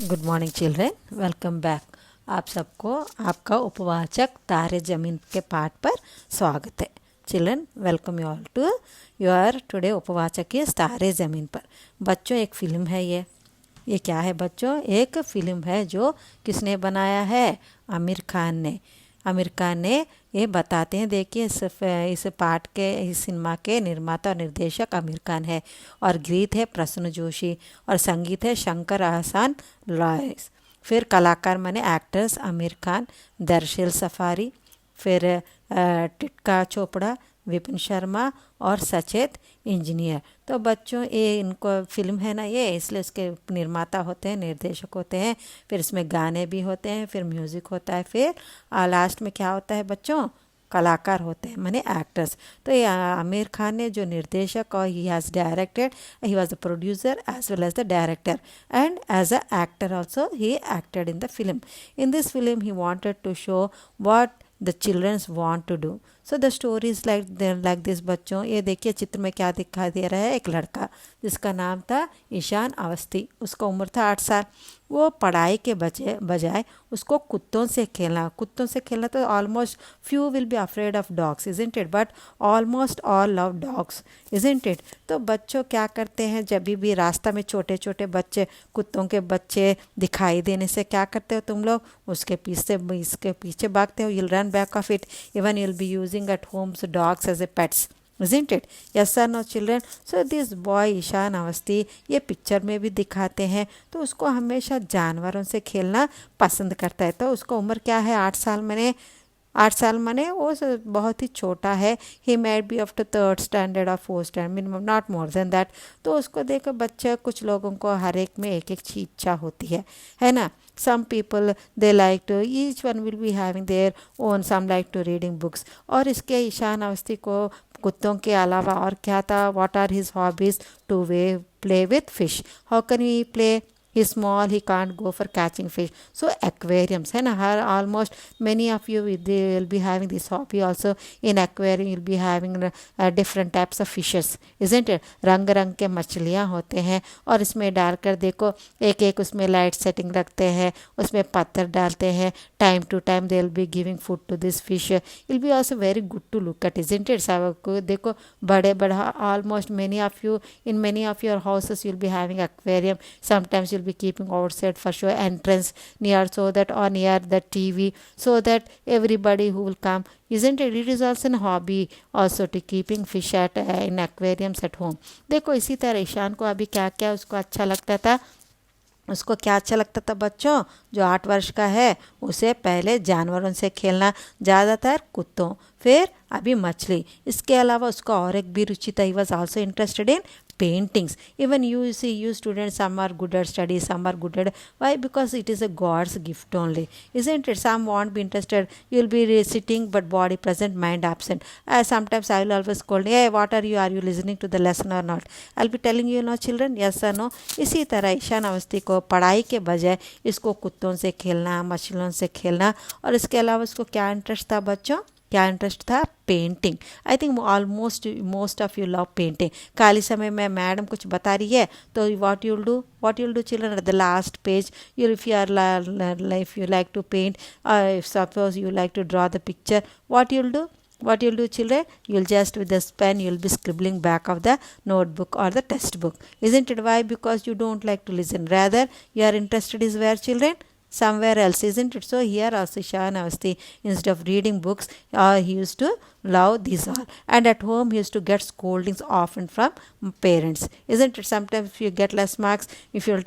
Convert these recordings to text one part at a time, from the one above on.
Good morning children, welcome back. आप सबको आपका उपवाचक तारे ज़मीन के पाठ पर स्वागत है। Children, welcome you all to your today उपवाचक इस तारे ज़मीन पर। बच्चों, एक फ़िल्म है ये क्या है बच्चों? एक फ़िल्म है जो किसने बनाया है? आमिर खान ने ये बताते हैं। देखिए, इस पाठ के, इस सिनेमा के निर्माता और निर्देशक आमिर खान है, और गीत है प्रसून जोशी, और संगीत है शंकर आहसान लॉयस। फिर कलाकार माने एक्टर्स आमिर खान, दर्शिल सफारी, फिर टिटका चोपड़ा, विपिन शर्मा और सचेत इंजीनियर। तो बच्चों, ये इनको फिल्म है ना ये, इसलिए इसके निर्माता होते हैं, निर्देशक होते हैं, फिर इसमें गाने भी होते हैं, फिर म्यूज़िक होता है, फिर लास्ट में क्या होता है बच्चों? कलाकार होते हैं, माने एक्टर्स। तो ये आमिर खान ने जो निर्देशक, और he has directed, he was the producer as well as the director, and as a actor also he acted in the film. In this film he wanted to show what the children want to do. So the story is like this बच्चों। ये देखिए चित्र में क्या दिखाई दे रहा है। एक लड़का जिसका नाम था ईशान अवस्थी, उसका उम्र था 8 साल। वो पढ़ाई के बजाय उसको कुत्तों से खेलना तो almost few will be afraid of dogs, isn't it, but almost all love dogs, isn't it. तो बच्चों क्या करते हैं, जब भी रास्ता में छोटे छोटे बच्चे, कुत्तों के बच्चे दिखाई देने से क्या करते हो तुम लोग? इसके पीछे भागते हो। you'll run back of it, even you'll be using at homes dogs as a pets, isn't it? Yes or no children? So this boy Ishan Awasthi, ये पिक्चर में भी दिखाते हैं, तो उसको हमेशा जानवरों से खेलना पसंद करता है। तो उसका उम्र क्या है? 8 साल माने वो बहुत ही छोटा है। He mad be of the 3rd standard और 4th standard, minimum, not more than that. तो उसको देखो बच्चे, कुछ लोगों को हर एक में एक एक इच्छा होती है ना। some people they like to, each one will be having their own, some like to reading books। और इसके ईशान अवस्थी को कुत्तों के अलावा और क्या था? what are his hobbies? to play with fish। how can he play? He's small, he can't go for catching fish, so aquariums है ना। हर almost many of you they will be having this hobby also। in aquarium you'll be having different types of fishes, isn't it? रंग रंग के मछलियाँ होते हैं, और इसमें डालकर देखो एक एक उसमें लाइट सेटिंग रखते हैं, उसमें पत्थर डालते हैं। Time to time they will be giving food to this fish. It'll be also very good to look at, isn't it? सबको देखो, बड़े almost many of you, in many of your houses you'll be having aquarium। sometimes you'll be keeping outside for sure entrance near, so that, or near the TV, so that everybody who will come, isn't it? It is also a hobby also to keeping fish at in aquariums at home। देखो इसी तरह ईशान को अभी क्या क्या उसको अच्छा लगता था। उसको क्या अच्छा लगता था बच्चों? जो 8 वर्ष का है उसे पहले जानवरों से खेलना, ज़्यादातर कुत्तों, फिर अभी मछली। इसके अलावा उसका और एक भी रुचि था। He was also interested in paintings। even you see, you students, some are good at studies, some are good at, why? because it is a God's gift only, isn't it? some won't be interested, you'll be sitting but body present, mind absent। sometimes I will always scold, hey, what are you listening to the lesson or not? I'll be telling you, no children, yes or no। इसी तरह ईशान अवस्थी को पढ़ाई के बजाय इसको कुत्तों से खेलना, मछलियों से खेलना, और इसके अलावा उसको क्या इंटरेस्ट था बच्चों? क्या इंटरेस्ट था? Painting. I think almost most of you love painting. खाली समय में मैडम कुछ बता रही है तो what you'll do children? At the last page, if you like to paint, if suppose you like to draw the picture, what you'll do children? You'll just, with the pen, you'll be scribbling back of the notebook or the textbook, isn't it? Why? because you don't like to listen, rather your interested is where children? Somewhere else, isn't it? So here also Shyam Avasti, instead of reading books, he used to love these all, and at home he used to get scoldings often from parents, isn't it? sometimes if you get less marks, if you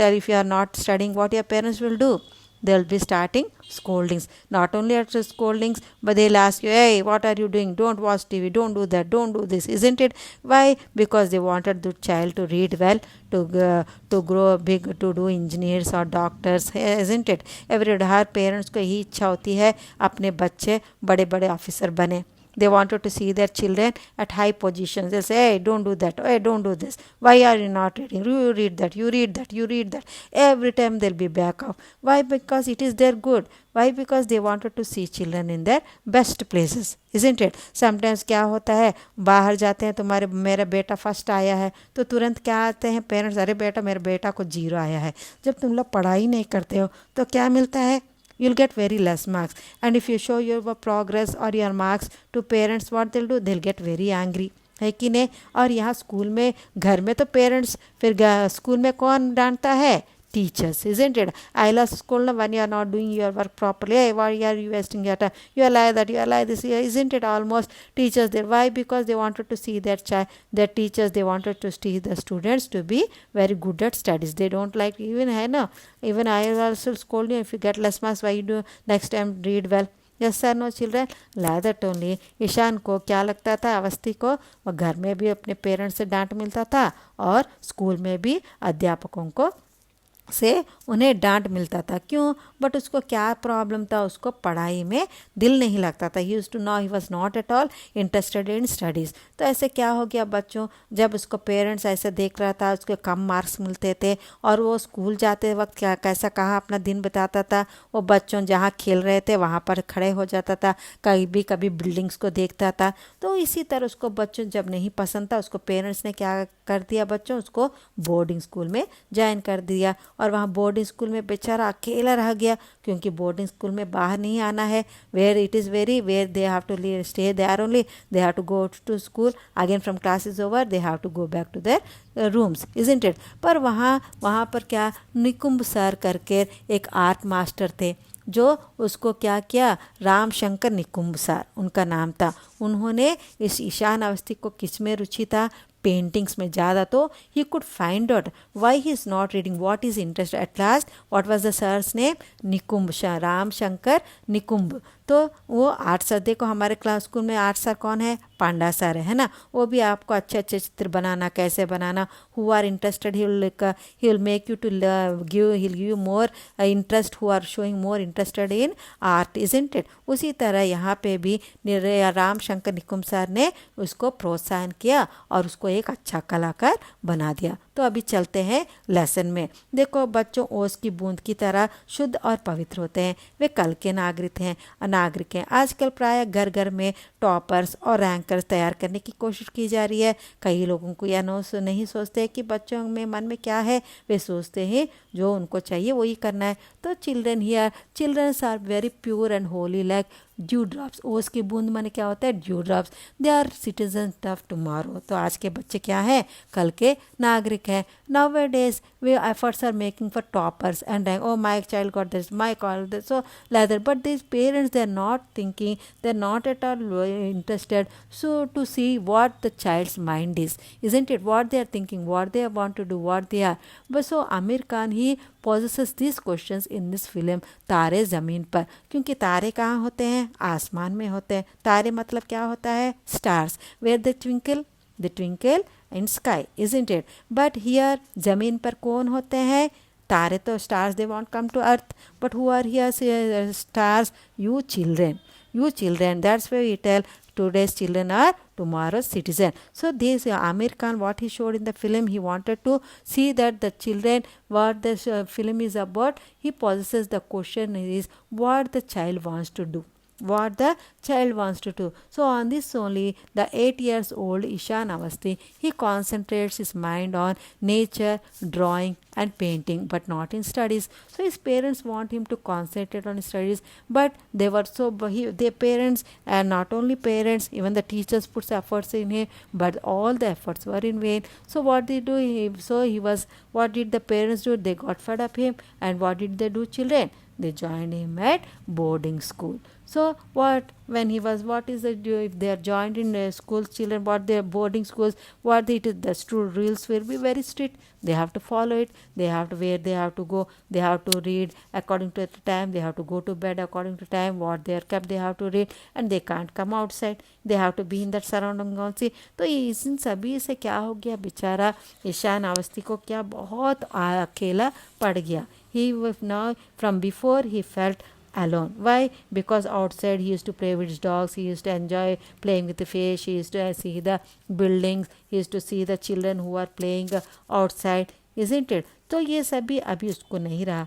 are not studying, what your parents will do? They'll be starting scoldings. Not only at scoldings, but they'll ask you, hey, what are you doing? Don't watch TV, don't do that, don't do this, isn't it? Why? because they wanted the child to read well, to grow big, to do engineers or doctors, isn't it? Her parents को यही इच्छा होती है अपने बच्चे बड़े बड़े officer बने, they wanted to see their children at high positions. They say, hey, don't do that, hey, don't do this, why are you not reading, you read that, you read that, you read that. Every time they'll be back off. Why? Because it is their good. Why? Because they wanted to see children in their best places, isn't it? Sometimes क्या होता है, बाहर जाते हैं, तुम्हारे मेरा बेटा first आया है, तो तुरंत क्या आते हैं पेरेंट्स, अरे बेटा मेरे बेटा को 0 आया है. जब तुम लोग पढ़ाई नहीं करते हो तो क्या मिलता है, you'll get very less marks. And if you show your progress or your marks to parents, what they'll do, they'll get very angry, है कि नहीं. और यहाँ स्कूल में, घर में तो पेरेंट्स, फिर स्कूल में कौन डांटता है, teachers, isn't it? I love school when you are not doing your work properly. Hey, why are you wasting your time? You are like that, you are like this, isn't it? Almost teachers there. Why? Because they wanted to see their child, their teachers, they wanted to see the students to be very good at studies. They don't like, even I know, even I also scold you, if you get less marks, why you do next time read well. Yes sir, no children, like that only. Ishaan को क्या लगता था, अवस्थी को, वह घर में भी अपने पेरेंट्स से डांट मिलता था और स्कूल में भी अध्यापकों को से उन्हें डांट मिलता था. क्यों? बट उसको क्या प्रॉब्लम था, उसको पढ़ाई में दिल नहीं लगता था. Use to know he was not at all interested in studies. तो ऐसे क्या हो गया बच्चों, जब उसको पेरेंट्स ऐसे देख रहा था, उसको कम मार्क्स मिलते थे और वो स्कूल जाते वक्त क्या कैसा कहाँ अपना दिन बिताता था. वो बच्चों जहाँ खेल रहे थे वहाँ पर खड़े हो जाता था, कभी कभी बिल्डिंग्स को देखता था. तो इसी तरह उसको बच्चों जब नहीं पसंद था, उसको पेरेंट्स ने क्या कर दिया, बच्चों उसको बोर्डिंग स्कूल में ज्वाइन कर दिया. और वहाँ बोर्डिंग स्कूल में बेचारा अकेला रह गया, क्योंकि बोर्डिंग स्कूल में बाहर नहीं आना है. Where it is very, where they have to stay there only, they have to go to school again from class is over, they have to go back to their rooms, isn't it. पर वहाँ पर क्या, Nikumbh sir करके एक art master थे, जो उसको क्या किया, राम शंकर निकुंभ सर उनका नाम था. उन्होंने इस ईशान अवस्थी को किस में रुचि था, पेंटिंग्स में ज़्यादा. तो he could find out why he is not reading, what is interest. At last what was the sir's name, Nikumbh, Ram Shankar Nikumbh. तो वो आर्ट सर, देखो हमारे क्लास स्कूल में आर्ट सर कौन है, पांडा सर है ना. वो भी आपको अच्छे अच्छे चित्र बनाना, कैसे बनाना, who are interested he will make you to give you more interest, who are showing more interested in art, isn't it. उसी तरह यहाँ पे भी राम शंकर निकुंभ सर ने उसको प्रोत्साहन किया और उसको एक अच्छा कलाकार बना दिया. तो अभी चलते हैं लेसन में. देखो बच्चों, ओस की बूंद की तरह शुद्ध और पवित्र होते हैं, वे कल के नागरिक हैं. आजकल प्राय घर घर में टॉपर्स और रैंकर्स तैयार करने की कोशिश की जा रही है. कई लोगों को यह नहीं सोचते कि बच्चों में मन में क्या है, वे सोचते हैं जो उनको चाहिए वही करना है. तो children are very pure and holy like dew drops. ओस की बूंद माने क्या होता है, dew drops. They are citizen of tomorrow. तो आज के बच्चे क्या हैं, कल के नागरिक हैं. Nowadays we efforts are making for toppers and oh my child got this, my child this, so like that. But these parents, they're not thinking, they're not at all interested so to see what the child's mind is, isn't it, what they are thinking, what they want to do, what they are. But so Amir Khan, he possesses these questions in this film तारे ज़मीन पर. क्योंकि तारे कहाँ होते हैं, आसमान में होते हैं. तारे मतलब क्या होता है, stars, where they twinkle in sky, isn't it. But here ज़मीन पर कौन होते हैं, तारे. तो stars, they won't come to earth, but who are here stars, you children. That's why we tell today's children are tomorrow's citizen. So this Amir Khan, what he showed in the film, he wanted to see that the children, what this film is about. He possesses the question is what the child wants to do. So on this only, the 8 years old Ishan Avasti, he concentrates his mind on nature, drawing and painting, but not in studies. So his parents want him to concentrate on his studies, but they were their parents, and not only parents, even the teachers put efforts in him, but all the efforts were in vain. So what they do, what did the parents do? They got fed up him, and what did they do, children? They joined him at boarding school. So what is it, if they are joined in schools, children, what their boarding schools, the strict rules will be very strict. They have to follow it. They have to where they have to go. They have to read according to the time. They have to go to bed according to time. What they are kept, they have to read, and they can't come outside. They have to be in that surrounding also. तो इन सभी से क्या हो गया, बेचारा ईशान अवस्थी को क्या बहुत अकेला पड़ गया. He was now, from before he felt alone. Why? Because outside he used to play with his dogs, he used to enjoy playing with the fish, he used to see the buildings, he used to see the children who are playing outside, isn't it? तो ये सभी अभी उसको नहीं रहा.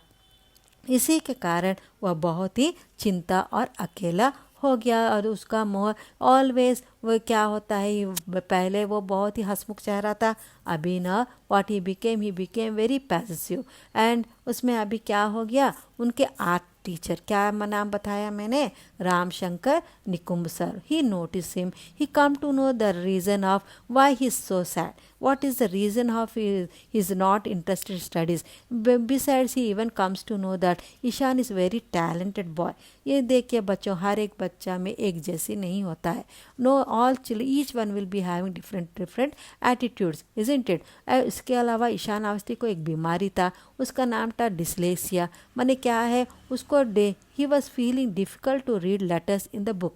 इसी के कारण वह बहुत ही चिंता और अकेला हो गया. और उसका मोह ऑलवेज वो क्या होता है, पहले वो बहुत ही हंसमुख चेहरा था, अभी ना what he became very passive. And उसमें अभी क्या हो गया, उनके आर्ट टीचर, क्या नाम बताया मैंने, Ramshankar Nikumbh sir. He notice him, he come to know the reason of why he is so sad. What is the reason of he is not interested in studies? Besides, he even comes to know that Ishaan is very talented boy. ये देखिए बच्चों, हर एक बच्चा में एक जैसी नहीं होता है. No, all children, each one will be having different attitudes, isn't it? इसके अलावा ईशान अवस्थी को एक बीमारी था, उसका नाम था डिस्लेक्सिया. माने क्या है, उसको he was feeling difficult to read letters in the book.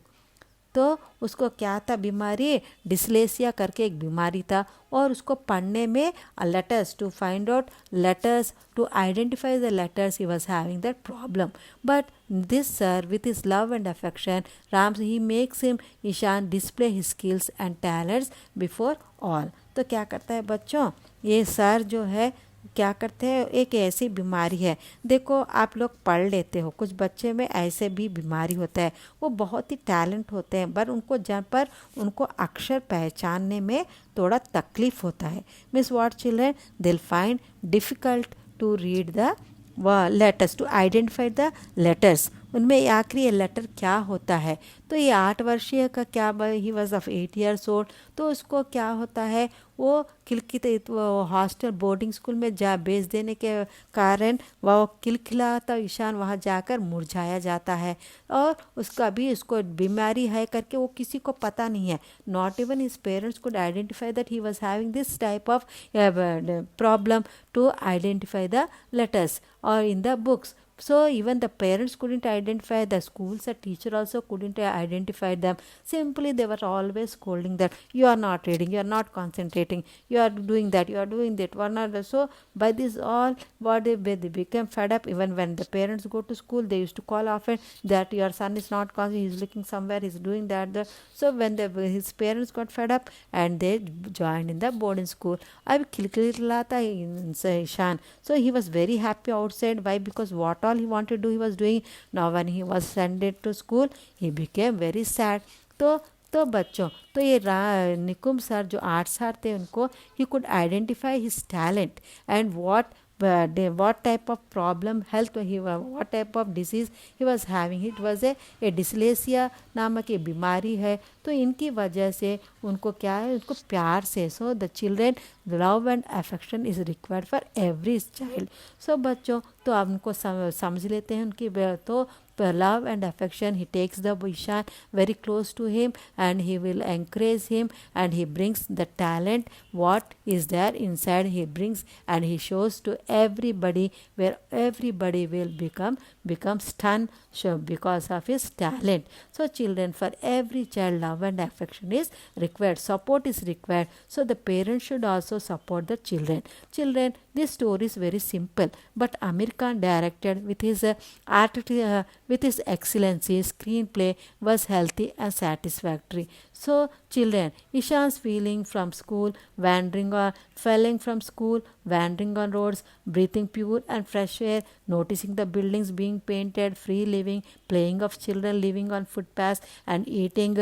तो उसको क्या था बीमारी, डिस्लेक्सिया करके एक बीमारी था. और उसको पढ़ने में letters, to find out letters, to identify the letters, he was having that problem. But this sir with his love and affection, Ram he makes him Ishaan display his skills and talents before all. तो क्या करता है बच्चों, ये sir जो है क्या करते हैं, एक ऐसी बीमारी है, देखो आप लोग पढ़ लेते हो, कुछ बच्चे में ऐसे भी बीमारी होता है, वो बहुत ही टैलेंट होते हैं, पर उनको अक्षर पहचानने में थोड़ा तकलीफ होता है. Means what children, they will find difficult to read the letters, to identify the letters. उनमें आखिरी लेटर क्या होता है. तो ये 8 वर्षीय का क्या, he was of 8 years old. तो उसको क्या होता है, वो किलकित हॉस्टल बोर्डिंग स्कूल में जा भेज देने के कारण वह खिलखिलाता ईशान वहाँ जाकर मुरझाया जाता है. और उसको बीमारी है करके वो किसी को पता नहीं है. Not even his parents could identify that he was having this type of problem to identify the letters और in the books. So even the parents couldn't identify, the schools, the teacher also couldn't identify them. Simply they were always scolding that you are not reading, you are not concentrating, you are doing that, you are doing that, one or the. So by this all, what they became fed up. Even when the parents go to school, they used to call often that your son is not concentrating, he is looking somewhere, he is doing that. So when his parents got fed up and they joined in the boarding school. अब खिलखिलाता Ishan. So he was very happy outside. Why? Because what all he wanted to do he was doing. Now when he was sent to school, he became very sad. तो बच्चों, तो ये Nikumb sir जो 8 साल थे, उनको he could identify his talent and what type of problem, health, what type of disease he was having. It was a dyslexia नामक ये बीमारी है. तो इनकी वजह से उनको क्या है, उनको प्यार से, so the children love and affection is required for every child. So बच्चों, तो आप उनको समझ लेते हैं उनकी. तो love and affection, he takes the Ishan very close to him and he will encourage him and he brings the talent what is there inside, he brings and he shows to everybody, where everybody will become stunned because of his talent. So children, for every child, love and affection is required, support is required. So the parents should also support the children. This story is very simple, but Amir Khan directed with his with his excellency, screenplay was healthy and satisfactory. So children, Ishan's feeling from school, falling from school, wandering on roads, breathing pure and fresh air, noticing the buildings being painted, free living, playing of children living on footpaths and eating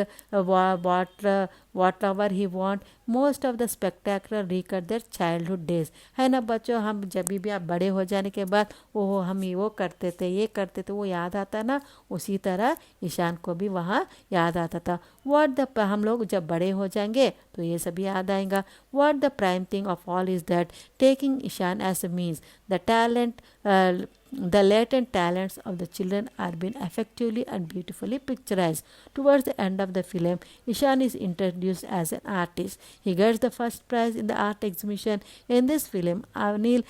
whatever he want. Most of the spectacular recall their childhood days. है ना बच्चों, हम जब भी आप बड़े हो जाने के बाद हम वो करते थे, ये करते थे, वो याद आता ना, उसी तरह ईशान को भी वहाँ याद आता था. हम लोग जब बड़े हो जाएंगे तो ये सभी याद आएगा. What the prime thing of all is that taking Ishan as a means, the latent talents of the children are being effectively and beautifully picturized. Towards the end of the film, Ishan is introduced as an artist. He gets the first prize in the art exhibition. In this film, Amir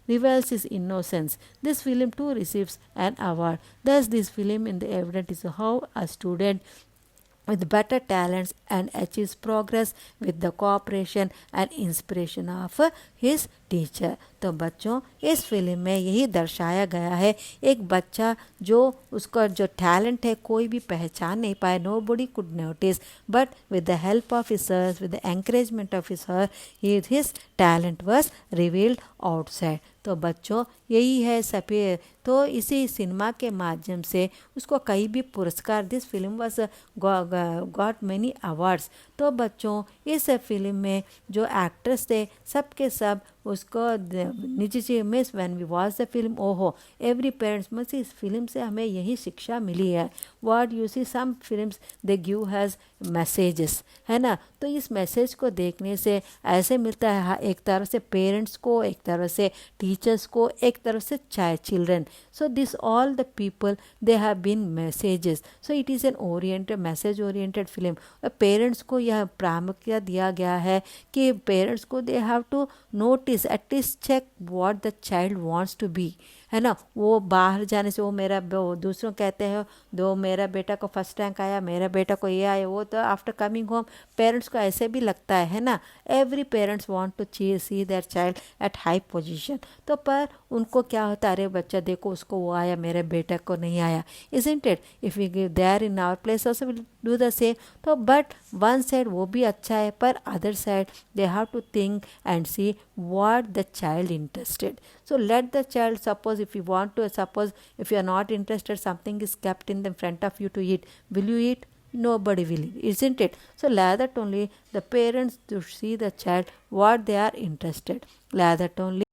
reveals his innocence. This film too receives an award. Thus, this film in the evidence is how a student with better talents and achieves progress with the cooperation and inspiration of his teacher. तो बच्चों इस film में यही दर्शाया गया है, एक बच्चा जो उसका जो टैलेंट है कोई भी पहचान नहीं पाए, nobody could notice, but with the help of his sir, with the encouragement of his sir, his talent was revealed outside. तो बच्चों यही है सभी। तो इसी सिनेमा के माध्यम से उसको कई भी पुरस्कार, this film was got many awards. तो बच्चों इस फिल्म में जो एक्टर्स थे सब के सब उसको निजी miss when we watch the film, ओहो एवरी पेरेंट्स मस, इस फिल्म से हमें यही शिक्षा मिली है। What you see some films they give has messages, है ना। तो इस मैसेज को देखने से ऐसे मिलता है एक तरफ से पेरेंट्स को, एक तरफ से टीचर्स को, एक तरफ से children. So this all the people they have been messages. So it is an oriented message oriented film. Parents को यह प्रामुख्यता दिया गया है कि पेरेंट्स को they have to notice, at least check what the child wants to be, है ना। वो बाहर जाने से वो दूसरों कहते हैं दो मेरा बेटा को फर्स्ट रैंक आया, मेरा बेटा को ये आया, वो तो आफ्टर कमिंग होम पेरेंट्स को ऐसे भी लगता है ना। Every parents want to see their child at high position. तो पर उनको क्या होता है, अरे बच्चा देखो उसको वो आया, मेरे बेटे को नहीं आया, isn't it. If we give there in our place also will do the same. तो बट वन साइड वो भी अच्छा है, पर other side they have to think and see what the child interested. So let the child, suppose if you want to, suppose if you are not interested, something is kept in the front of you to eat, will you eat? Nobody will eat, isn't it? So like that only the parents to see the child what they are interested, like that only